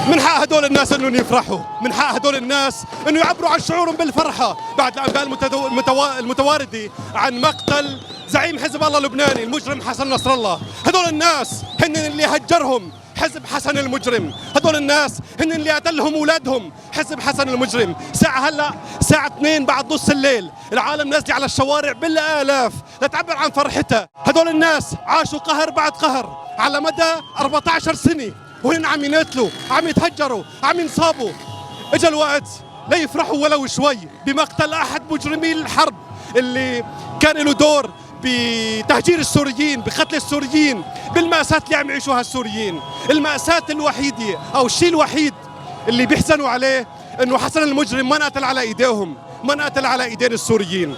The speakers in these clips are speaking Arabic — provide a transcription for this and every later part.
من حق هدول الناس انهم يفرحوا، من حق هدول الناس انه يعبروا عن شعورهم بالفرحه بعد الانباء المتوارده عن مقتل زعيم حزب الله اللبناني المجرم حسن نصر الله. هدول الناس هن اللي هجرهم حزب حسن المجرم، هدول الناس هن اللي قتلهم اولادهم حزب حسن المجرم. هلا الساعة 2 بعد نص الليل، العالم نازله على الشوارع بالالاف لتعبر عن فرحتها. هدول الناس عاشوا قهر بعد قهر على مدى 14 سنة وهن عم ينقتلوا، عم يتهجروا، عم ينصابوا. اجى الوقت لا يفرحوا ولو شوي بمقتل احد مجرمي الحرب اللي كان له دور بتهجير السوريين، بقتل السوريين، بالمأساة اللي عم يعيشوها السوريين. المأساة الوحيدة أو الشيء الوحيد اللي بيحزنوا عليه إنه حسن المجرم ما انقتل على إيديهم، ما انقتل على إيدين السوريين.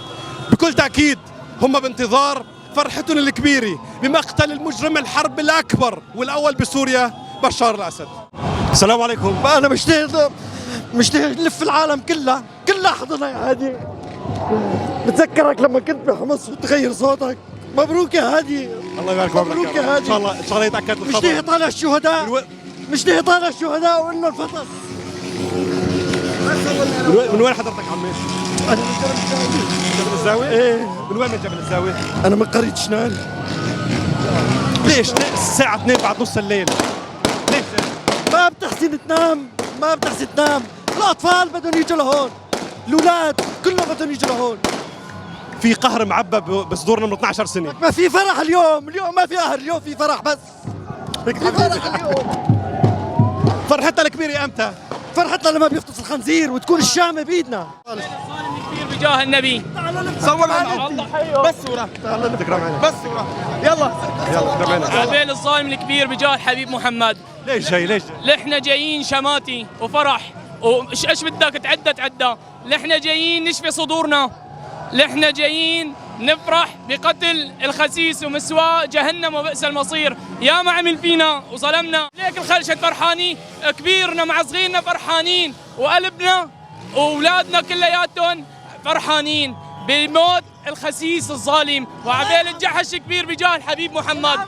بكل تأكيد هم بانتظار فرحتهم الكبيرة بمقتل المجرم الحرب الأكبر والأول بسوريا بشار الأسد. السلام عليكم. أنا مشتاق نلف العالم كلها حضنها يا هادي. بتذكرك لما كنت بحمص وتغير صوتك. مبروك يا هادي. الله يبارك، مبروك يا هادي. ان شاء الله يتاكد الخبر. مشتاق طالع الشهداء، مشتاق طالع الشهداء وانه الفطس. من وين حضرتك عمي؟ انا من جبل الزاوية؟ ايه. من وين من جبل الزاوية؟ انا من قرية شنال. ليش الساعة 2 بعد نص الليل؟ ليش؟ ما بتحسن تنام، ما بتحسن تنام. الاطفال بدهم يجوا لهون، الاولاد كلهم بدهم يجوا لهون. في قهر معبى بصدورنا من 12 سنة. ما في فرح اليوم ما في قهر، اليوم في فرح بس. في فرح اليوم. فرحتنا الكبيرة امتى؟ فرحتنا لما بيفطس الخنزير وتكون الشامة بيدنا. كثير بجاه النبي. صور معنا بس صورة. بس صورة. يلا تكرم عينك. عبيل الظالم الكبير بجاه الحبيب محمد. ليش جاي؟ نحن جايين شماتي وفرح ايش بدك تعدى. نحن جايين نشفي صدورنا، نحن جايين نفرح بقتل الخسيس ومسواه جهنم وبئس المصير. يا ما عمل فينا وظلمنا، ليك الخلشة فرحانين، كبيرنا مع صغيرنا فرحانين، وقلبنا واولادنا كلياتهم فرحانين بموت الخسيس الظالم وعبيل الجحش كبير بجاه الحبيب محمد.